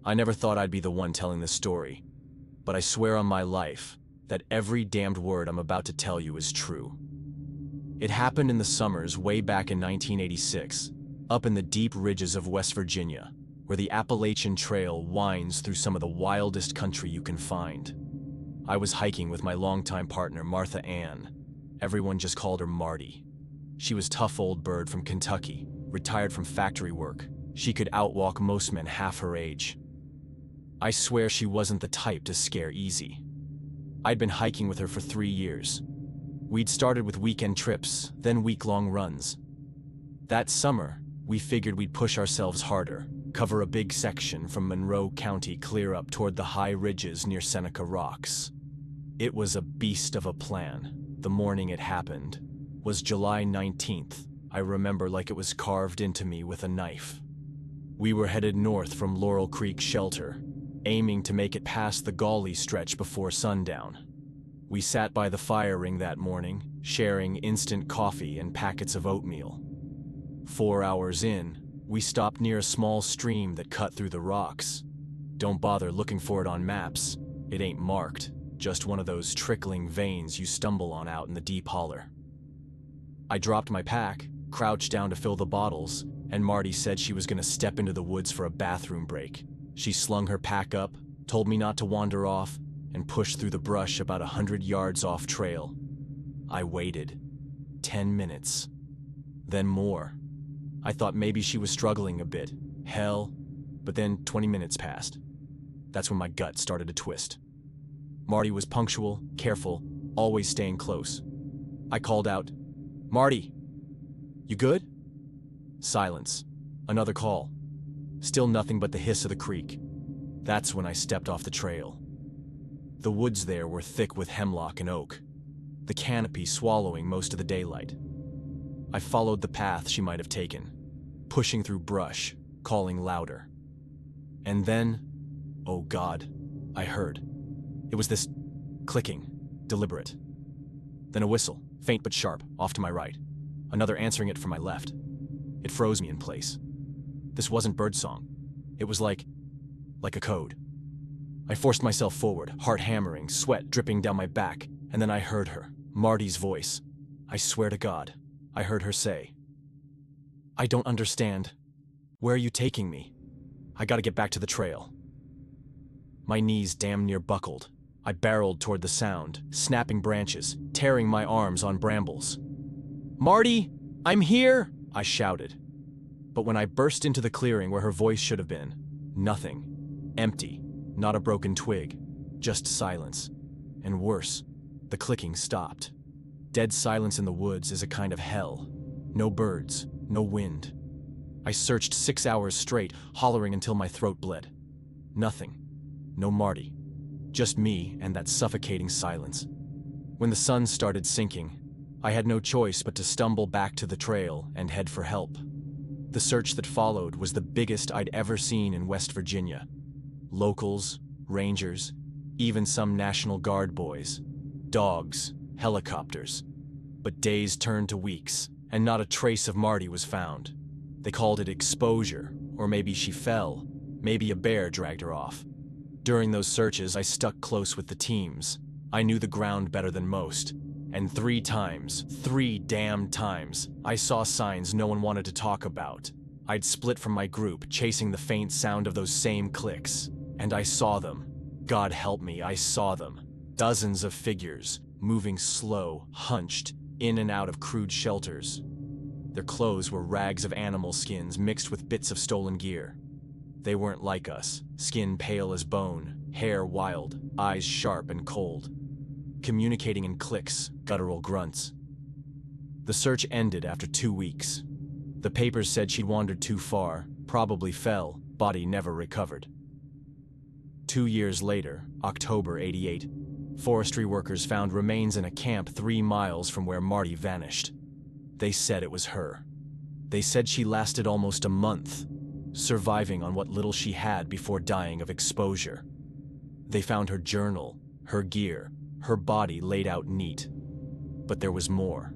I never thought I'd be the one telling this story, but I swear on my life that every damned word I'm about to tell you is true. It happened in the summers way back in 1986, up in the deep ridges of West Virginia, where the Appalachian Trail winds through some of the wildest country you can find. I was hiking with my longtime partner, Martha Ann. Everyone just called her Marty. She was a tough old bird from Kentucky, retired from factory work. She could outwalk most men half her age. I swear she wasn't the type to scare easy. I'd been hiking with her for 3 years. We'd started with weekend trips, then week-long runs. That summer, we figured we'd push ourselves harder, cover a big section from Monroe County clear up toward the high ridges near Seneca Rocks. It was a beast of a plan. The morning it happened was July 19th. I remember like it was carved into me with a knife. We were headed north from Laurel Creek Shelter, aiming to make it past the Gauley stretch before sundown. We sat by the fire ring that morning, sharing instant coffee and packets of oatmeal. 4 hours in, we stopped near a small stream that cut through the rocks. Don't bother looking for it on maps. It ain't marked, just one of those trickling veins you stumble on out in the deep holler. I dropped my pack, crouched down to fill the bottles, and Marty said she was gonna step into the woods for a bathroom break. She slung her pack up, told me not to wander off, and pushed through the brush about 100 yards off trail. I waited. 10 minutes. Then more. I thought maybe she was struggling a bit. Hell. But then 20 minutes passed. That's when my gut started to twist. Marty was punctual, careful, always staying close. I called out, "Marty, you good?" Silence. Another call. Still nothing but the hiss of the creek. That's when I stepped off the trail. The woods there were thick with hemlock and oak, the canopy swallowing most of the daylight. I followed the path she might have taken, pushing through brush, calling louder. And then, oh God, I heard. It was this clicking, deliberate. Then a whistle, faint but sharp, off to my right. Another answering it from my left. It froze me in place. This wasn't birdsong. It was like a code. I forced myself forward, heart hammering, sweat dripping down my back, and then I heard her, Marty's voice. I swear to God, I heard her say, "I don't understand. Where are you taking me? I gotta get back to the trail." My knees damn near buckled. I barreled toward the sound, snapping branches, tearing my arms on brambles. "Marty, I'm here!" I shouted. But when I burst into the clearing where her voice should have been, nothing. Empty. Not a broken twig. Just silence. And worse, the clicking stopped. Dead silence in the woods is a kind of hell. No birds, no wind. I searched 6 hours straight, hollering until my throat bled. Nothing. No Marty. Just me and that suffocating silence. When the sun started sinking, I had no choice but to stumble back to the trail and head for help. The search that followed was the biggest I'd ever seen in West Virginia. Locals, rangers, even some National Guard boys. Dogs, helicopters. But days turned to weeks, and not a trace of Marty was found. They called it exposure, or maybe she fell. Maybe a bear dragged her off. During those searches, I stuck close with the teams. I knew the ground better than most. And 3 times, 3 damn times, I saw signs no one wanted to talk about. I'd split from my group, chasing the faint sound of those same clicks. And I saw them. God help me, I saw them. Dozens of figures, moving slow, hunched, in and out of crude shelters. Their clothes were rags of animal skins mixed with bits of stolen gear. They weren't like us, skin pale as bone, hair wild, eyes sharp and cold. Communicating in clicks, guttural grunts. The search ended after 2 weeks. The papers said she'd wandered too far, probably fell, body never recovered. 2 years later, October '88, forestry workers found remains in a camp 3 miles from where Marty vanished. They said it was her. They said she lasted almost a month, surviving on what little she had before dying of exposure. They found her journal, her gear, her body laid out neat. But there was more.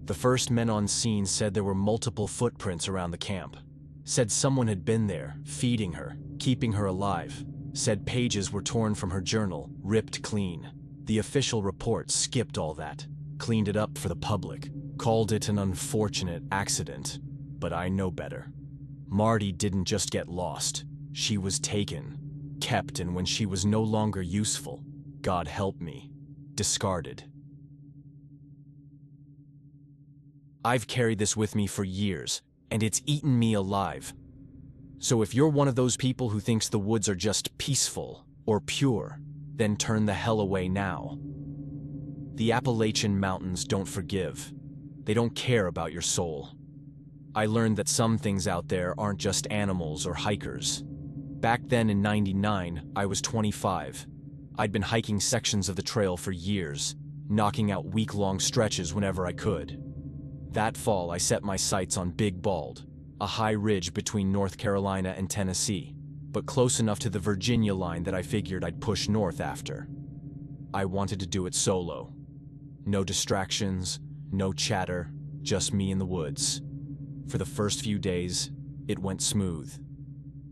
The first men on scene said there were multiple footprints around the camp. Said someone had been there, feeding her, keeping her alive. Said pages were torn from her journal, ripped clean. The official report skipped all that, cleaned it up for the public, called it an unfortunate accident. But I know better. Marty didn't just get lost. She was taken, kept, and when she was no longer useful, God help me, discarded. I've carried this with me for years, and it's eaten me alive. So if you're one of those people who thinks the woods are just peaceful or pure, then turn the hell away now. The Appalachian Mountains don't forgive. They don't care about your soul. I learned that some things out there aren't just animals or hikers. Back then in '99, I was 25. I'd been hiking sections of the trail for years, knocking out week-long stretches whenever I could. That fall, I set my sights on Big Bald, a high ridge between North Carolina and Tennessee, but close enough to the Virginia line that I figured I'd push north after. I wanted to do it solo. No distractions, no chatter, just me in the woods. For the first few days, it went smooth.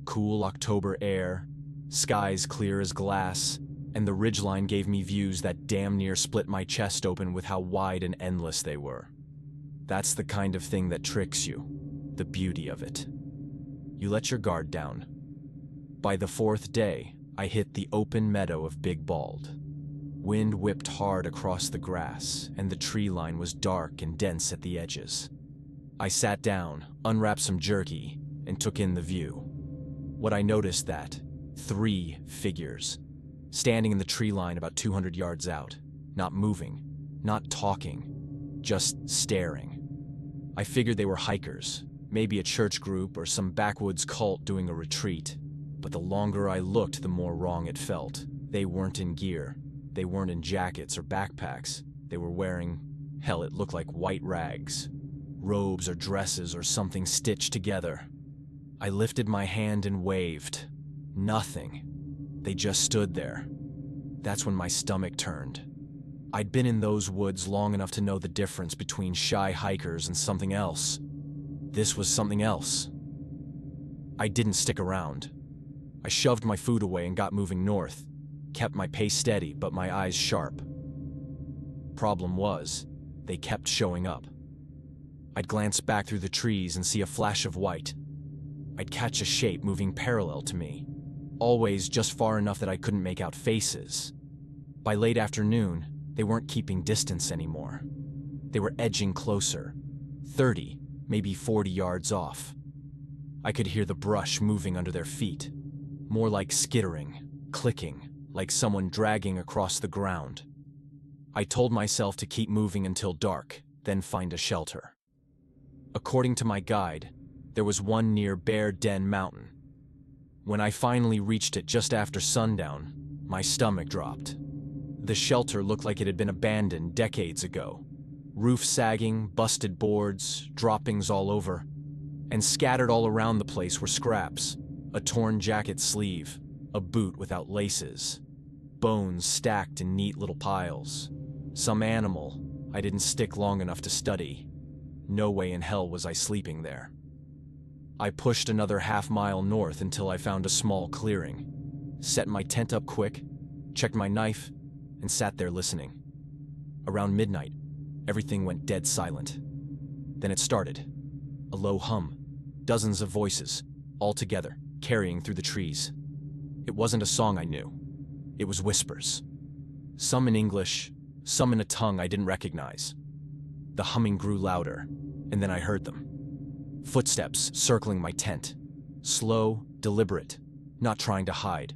Cool October air, skies clear as glass, and the ridgeline gave me views that damn near split my chest open with how wide and endless they were. That's the kind of thing that tricks you, the beauty of it. You let your guard down. By the fourth day, I hit the open meadow of Big Bald. Wind whipped hard across the grass, and the tree line was dark and dense at the edges. I sat down, unwrapped some jerky, and took in the view. What I noticed that 3 figures, standing in the tree line about 200 yards out, not moving, not talking, just staring. I figured they were hikers, maybe a church group or some backwoods cult doing a retreat. But the longer I looked, the more wrong it felt. They weren't in gear. They weren't in jackets or backpacks. They were wearing, hell, it looked like white rags. Robes or dresses or something stitched together. I lifted my hand and waved. Nothing. They just stood there. That's when my stomach turned. I'd been in those woods long enough to know the difference between shy hikers and something else. This was something else. I didn't stick around. I shoved my food away and got moving north, kept my pace steady but my eyes sharp. Problem was, they kept showing up. I'd glance back through the trees and see a flash of white. I'd catch a shape moving parallel to me, always just far enough that I couldn't make out faces. By late afternoon, they weren't keeping distance anymore. They were edging closer, 30, maybe 40 yards off. I could hear the brush moving under their feet, more like skittering, clicking, like someone dragging across the ground. I told myself to keep moving until dark, then find a shelter. According to my guide, there was one near Bear Den Mountain. When I finally reached it just after sundown, my stomach dropped. The shelter looked like it had been abandoned decades ago. Roof sagging, busted boards, droppings all over. And scattered all around the place were scraps, a torn jacket sleeve, a boot without laces, bones stacked in neat little piles. Some animal I didn't stick long enough to study. No way in hell was I sleeping there. I pushed another half-mile north until I found a small clearing, set my tent up quick, checked my knife, and sat there listening. Around midnight, everything went dead silent. Then it started. A low hum, dozens of voices, all together, carrying through the trees. It wasn't a song I knew. It was whispers. Some in English, some in a tongue I didn't recognize. The humming grew louder, and then I heard them. Footsteps circling my tent. Slow, deliberate, not trying to hide.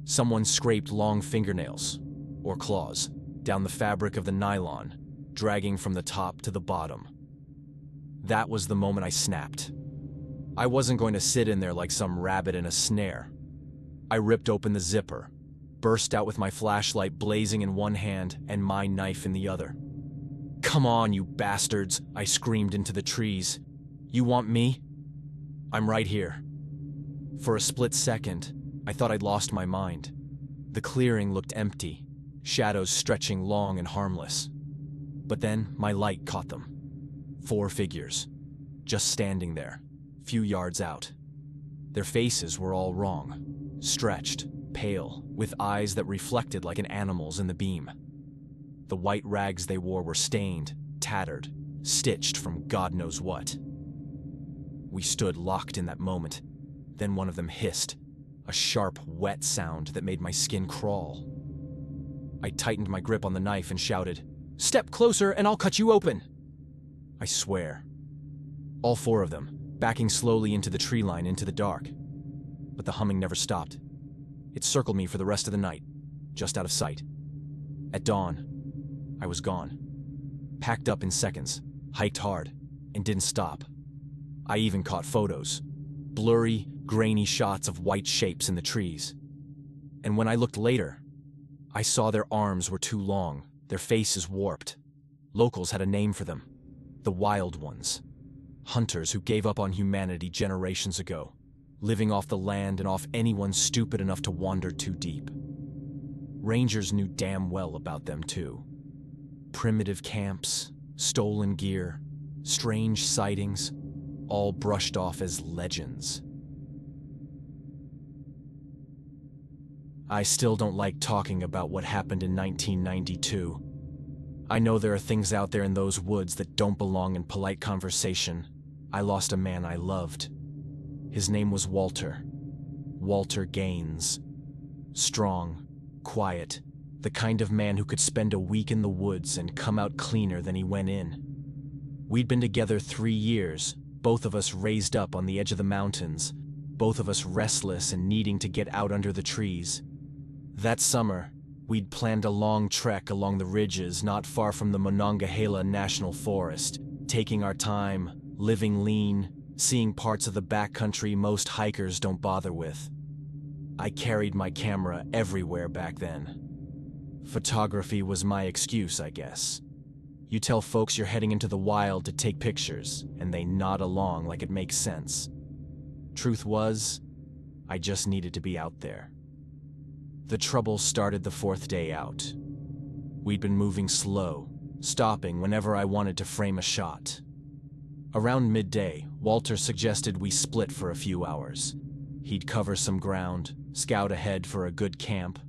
Someone scraped long fingernails, or claws, down the fabric of the nylon, dragging from the top to the bottom. That was the moment I snapped. I wasn't going to sit in there like some rabbit in a snare. I ripped open the zipper, burst out with my flashlight blazing in one hand and my knife in the other. "Come on, you bastards," I screamed into the trees. "You want me? I'm right here." For a split second, I thought I'd lost my mind. The clearing looked empty, shadows stretching long and harmless. But then my light caught them. 4 figures, just standing there, few yards out. Their faces were all wrong, stretched, pale, with eyes that reflected like an animal's in the beam. The white rags they wore were stained, tattered, stitched from God knows what. We stood locked in that moment. Then one of them hissed, a sharp, wet sound that made my skin crawl. I tightened my grip on the knife and shouted, "Step closer and I'll cut you open!" I swear. All four of them, backing slowly into the tree line into the dark. But the humming never stopped. It circled me for the rest of the night, just out of sight. At dawn, I was gone. Packed up in seconds, hiked hard, and didn't stop. I even caught photos. Blurry, grainy shots of white shapes in the trees. And when I looked later, I saw their arms were too long, their faces warped. Locals had a name for them. The Wild Ones. Hunters who gave up on humanity generations ago, living off the land and off anyone stupid enough to wander too deep. Rangers knew damn well about them too. Primitive camps, stolen gear, strange sightings, all brushed off as legends. I still don't like talking about what happened in 1992. I know there are things out there in those woods that don't belong in polite conversation. I lost a man I loved. His name was Walter. Walter Gaines. Strong, quiet, the kind of man who could spend a week in the woods and come out cleaner than he went in. We'd been together 3 years, both of us raised up on the edge of the mountains, both of us restless and needing to get out under the trees. That summer, we'd planned a long trek along the ridges not far from the Monongahela National Forest, taking our time, living lean, seeing parts of the backcountry most hikers don't bother with. I carried my camera everywhere back then. Photography was my excuse, I guess. You tell folks you're heading into the wild to take pictures, and they nod along like it makes sense. Truth was, I just needed to be out there. The trouble started the 4th day out. We'd been moving slow, stopping whenever I wanted to frame a shot. Around midday, Walter suggested we split for a few hours. He'd cover some ground, scout ahead for a good camp,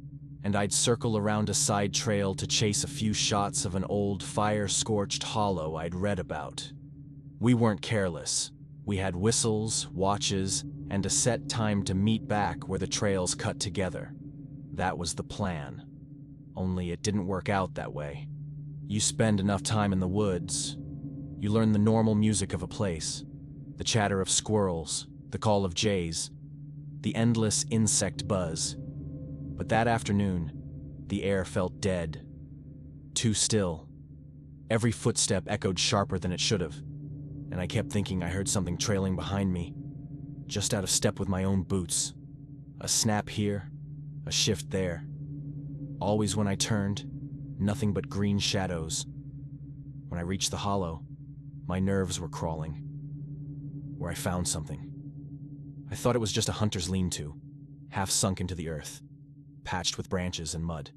and I'd circle around a side trail to chase a few shots of an old fire-scorched hollow I'd read about. We weren't careless. We had whistles, watches, and a set time to meet back where the trails cut together. That was the plan. Only it didn't work out that way. You spend enough time in the woods, you learn the normal music of a place, the chatter of squirrels, the call of jays, the endless insect buzz. But that afternoon, the air felt dead. Too still. Every footstep echoed sharper than it should have, and I kept thinking I heard something trailing behind me, just out of step with my own boots. A snap here, a shift there. Always when I turned, nothing but green shadows. When I reached the hollow, my nerves were crawling. Where I found something. I thought it was just a hunter's lean-to, half sunk into the earth, patched with branches and mud.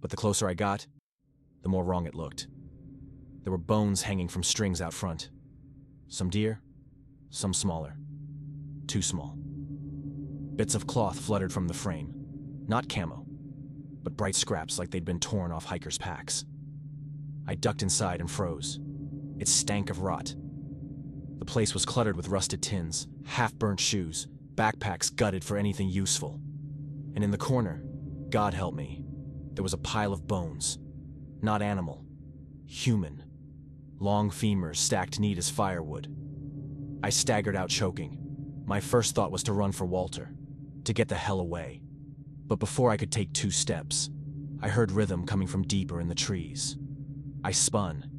But the closer I got, the more wrong it looked. There were bones hanging from strings out front. Some deer, some smaller. Too small. Bits of cloth fluttered from the frame. Not camo, but bright scraps like they'd been torn off hikers' packs. I ducked inside and froze. It stank of rot. The place was cluttered with rusted tins, half-burnt shoes, backpacks gutted for anything useful. And in the corner, God help me, there was a pile of bones. Not animal. Human. Long femurs stacked neat as firewood. I staggered out choking. My first thought was to run for Walter, to get the hell away. But before I could take 2 steps, I heard rhythm coming from deeper in the trees. I spun,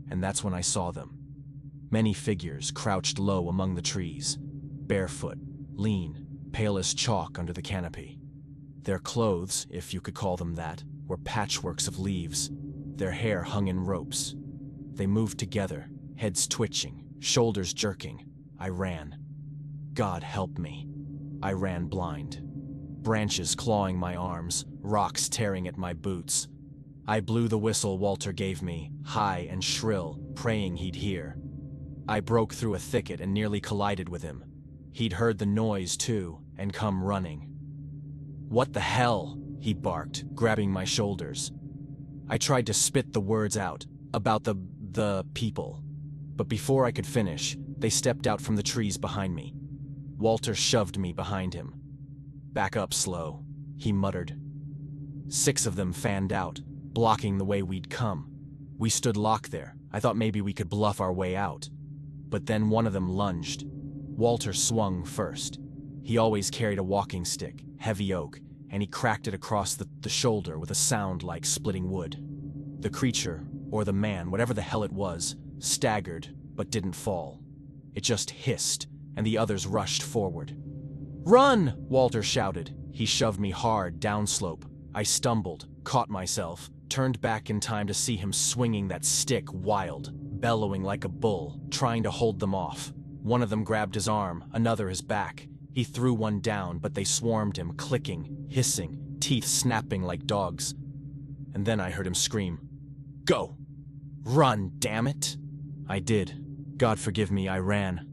and that's when I saw them. Many figures crouched low among the trees, barefoot, lean, pale as chalk under the canopy. Their clothes, if you could call them that, were patchworks of leaves. Their hair hung in ropes. They moved together, heads twitching, shoulders jerking. I ran. God help me. I ran blind. Branches clawing my arms, rocks tearing at my boots. I blew the whistle Walter gave me, high and shrill, praying he'd hear. I broke through a thicket and nearly collided with him. He'd heard the noise too, and come running. "What the hell?" he barked, grabbing my shoulders. I tried to spit the words out, about the people. But before I could finish, they stepped out from the trees behind me. Walter shoved me behind him. "Back up slow," he muttered. 6 of them fanned out, blocking the way we'd come. We stood locked there. I thought maybe we could bluff our way out. But then one of them lunged. Walter swung first. He always carried a walking stick, heavy oak, and he cracked it across the shoulder with a sound like splitting wood. The creature, or the man, whatever the hell it was, staggered but didn't fall. It just hissed, and the others rushed forward. "Run!" Walter shouted. He shoved me hard downslope. I stumbled, caught myself, turned back in time to see him swinging that stick wild, bellowing like a bull, trying to hold them off. One of them grabbed his arm, another his back. He threw one down, but they swarmed him, clicking, hissing, teeth snapping like dogs. And then I heard him scream, "Go! Run, damn it!" I did. God forgive me, I ran.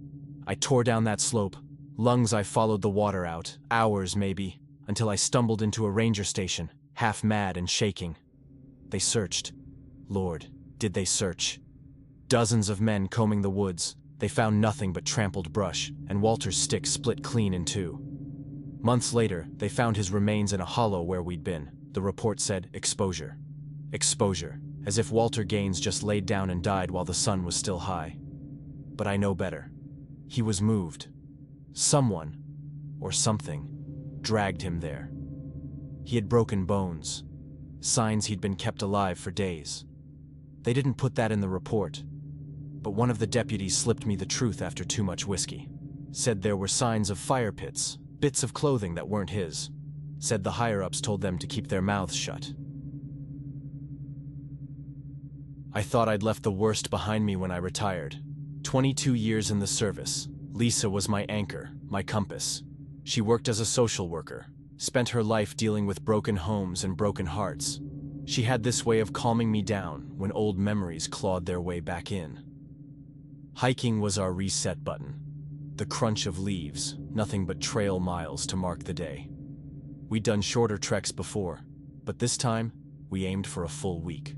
I tore down that slope. Lungs I followed the water out, hours maybe, until I stumbled into a ranger station, half mad and shaking. They searched. Lord, did they search. Dozens of men combing the woods. They found nothing but trampled brush, and Walter's stick split clean in two. Months later, they found his remains in a hollow where we'd been. The report said, exposure. Exposure, as if Walter Gaines just laid down and died while the sun was still high. But I know better. He was moved. Someone, or something, dragged him there. He had broken bones, signs he'd been kept alive for days. They didn't put that in the report, but one of the deputies slipped me the truth after too much whiskey. Said there were signs of fire pits, bits of clothing that weren't his. Said the higher-ups told them to keep their mouths shut. I thought I'd left the worst behind me when I retired. 22 years in the service. Lisa was my anchor, my compass. She worked as a social worker, spent her life dealing with broken homes and broken hearts. She had this way of calming me down when old memories clawed their way back in. Hiking was our reset button. The crunch of leaves, nothing but trail miles to mark the day. We'd done shorter treks before, but this time, we aimed for a full week.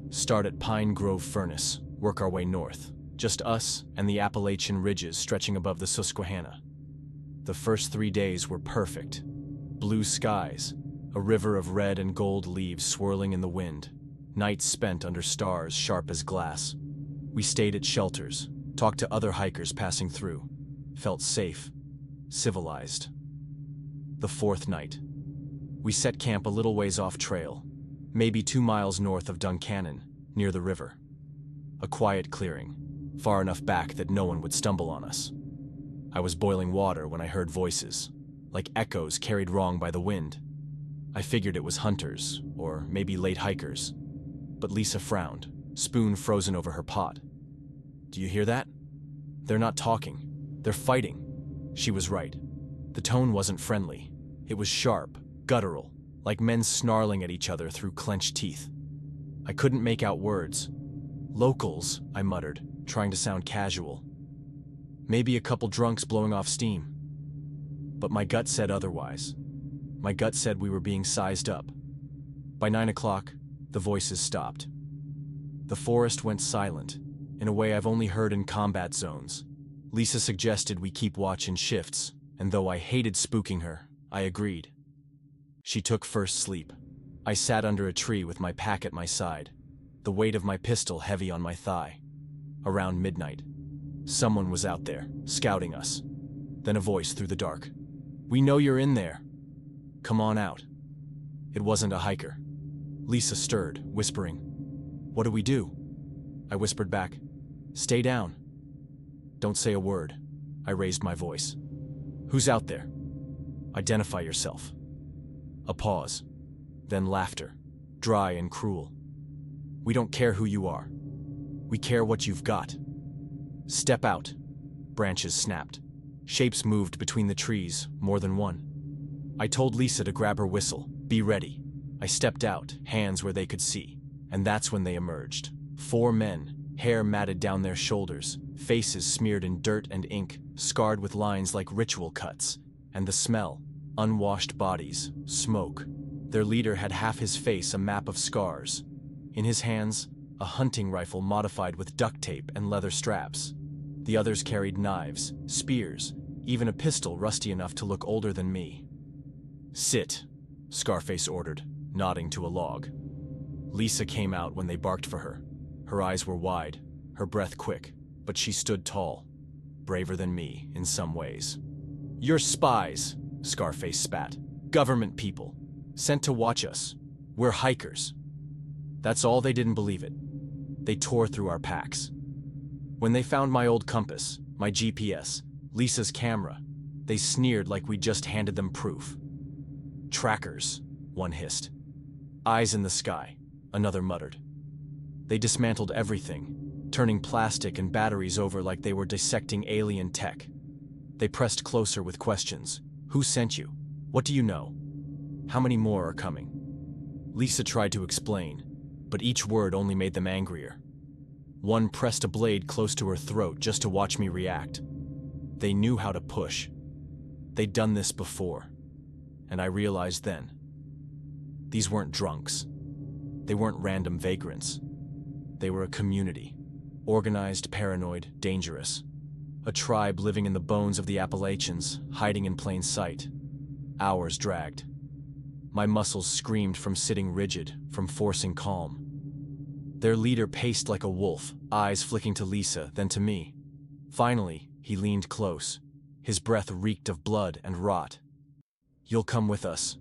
Start at Pine Grove Furnace, work our way north. Just us and the Appalachian ridges stretching above the Susquehanna. The first 3 days were perfect. Blue skies, a river of red and gold leaves swirling in the wind, nights spent under stars sharp as glass. We stayed at shelters, talked to other hikers passing through, felt safe, civilized. The 4th night, we set camp a little ways off trail, maybe 2 miles north of Duncannon, near the river. A quiet clearing, far enough back that no one would stumble on us. I was boiling water when I heard voices, like echoes carried wrong by the wind. I figured it was hunters, or maybe late hikers. But Lisa frowned, spoon frozen over her pot. "Do you hear that? They're not talking. They're fighting." She was right. The tone wasn't friendly. It was sharp, guttural, like men snarling at each other through clenched teeth. I couldn't make out words. "Locals," I muttered, trying to sound casual. Maybe a couple drunks blowing off steam. But my gut said otherwise. My gut said we were being sized up. By 9 o'clock, the voices stopped. The forest went silent, in a way I've only heard in combat zones. Lisa suggested we keep watch in shifts, and though I hated spooking her, I agreed. She took first sleep. I sat under a tree with my pack at my side, the weight of my pistol heavy on my thigh. Around midnight, someone was out there, scouting us. Then a voice through the dark. "We know you're in there. Come on out." It wasn't a hiker. Lisa stirred, whispering, "What do we do?" I whispered back, "Stay down." "Don't say a word." I raised my voice. "Who's out there? Identify yourself." A pause, then laughter, dry and cruel. "We don't care who you are. We care what you've got. Step out." Branches snapped. Shapes moved between the trees, more than one. I told Lisa to grab her whistle, be ready. I stepped out, hands where they could see, and that's when they emerged. 4 men, hair matted down their shoulders, faces smeared in dirt and ink, scarred with lines like ritual cuts, and the smell, unwashed bodies, smoke. Their leader had half his face a map of scars. In his hands, a hunting rifle modified with duct tape and leather straps. The others carried knives, spears, even a pistol rusty enough to look older than me. "Sit," Scarface ordered, nodding to a log. Lisa came out when they barked for her. Her eyes were wide, her breath quick, but she stood tall, braver than me in some ways. "You're spies," Scarface spat. "Government people, sent to watch us. We're hikers." That's all. They didn't believe it. They tore through our packs. When they found my old compass, my GPS, Lisa's camera, they sneered like we'd just handed them proof. "Trackers," one hissed. "Eyes in the sky," another muttered. They dismantled everything, turning plastic and batteries over like they were dissecting alien tech. They pressed closer with questions. "Who sent you? What do you know? How many more are coming?" Lisa tried to explain, but each word only made them angrier. One pressed a blade close to her throat just to watch me react. They knew how to push. They'd done this before, and I realized then. These weren't drunks. They weren't random vagrants. They were a community, organized, paranoid, dangerous. A tribe living in the bones of the Appalachians, hiding in plain sight. Hours dragged. My muscles screamed from sitting rigid, from forcing calm. Their leader paced like a wolf, eyes flicking to Lisa, then to me. Finally, he leaned close. His breath reeked of blood and rot. "You'll come with us.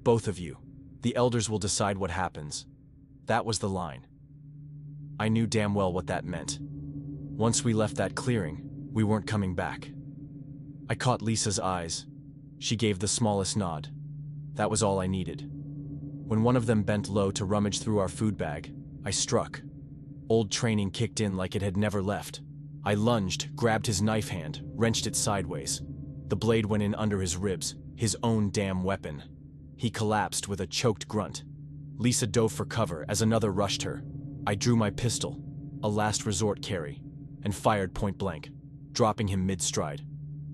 Both of you. The elders will decide what happens." That was the line. I knew damn well what that meant. Once we left that clearing, we weren't coming back. I caught Lisa's eyes. She gave the smallest nod. That was all I needed. When one of them bent low to rummage through our food bag, I struck. Old training kicked in like it had never left. I lunged, grabbed his knife hand, wrenched it sideways. The blade went in under his ribs, his own damn weapon. He collapsed with a choked grunt. Lisa dove for cover as another rushed her. I drew my pistol, a last resort carry, and fired point blank, dropping him mid-stride.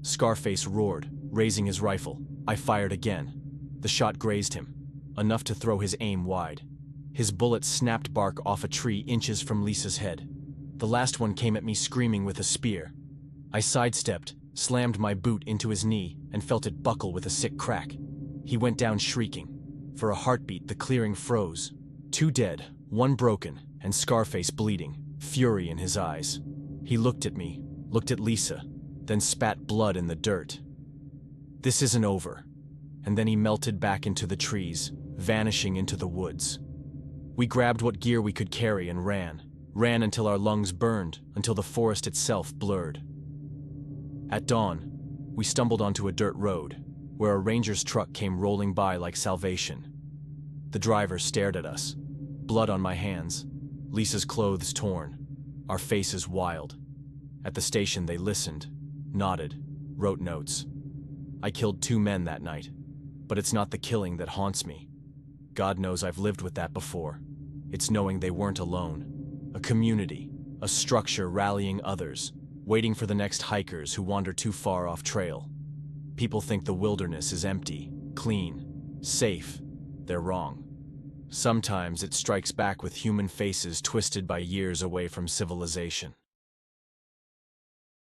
Scarface roared, raising his rifle. I fired again. The shot grazed him, enough to throw his aim wide. His bullet snapped bark off a tree inches from Lisa's head. The last one came at me screaming with a spear. I sidestepped, slammed my boot into his knee, and felt it buckle with a sick crack. He went down shrieking. For a heartbeat, the clearing froze. 2 dead, 1 broken, and Scarface bleeding, fury in his eyes. He looked at me, looked at Lisa, then spat blood in the dirt. "This isn't over." And then he melted back into the trees, vanishing into the woods. We grabbed what gear we could carry and ran until our lungs burned, until the forest itself blurred. At dawn, we stumbled onto a dirt road, where a ranger's truck came rolling by like salvation. The driver stared at us, blood on my hands, Lisa's clothes torn, our faces wild. At the station they listened, nodded, wrote notes. I killed 2 men that night, but it's not the killing that haunts me. God knows I've lived with that before. It's knowing they weren't alone. A community, a structure rallying others, waiting for the next hikers who wander too far off trail. People think the wilderness is empty, clean, safe. They're wrong. Sometimes it strikes back with human faces twisted by years away from civilization.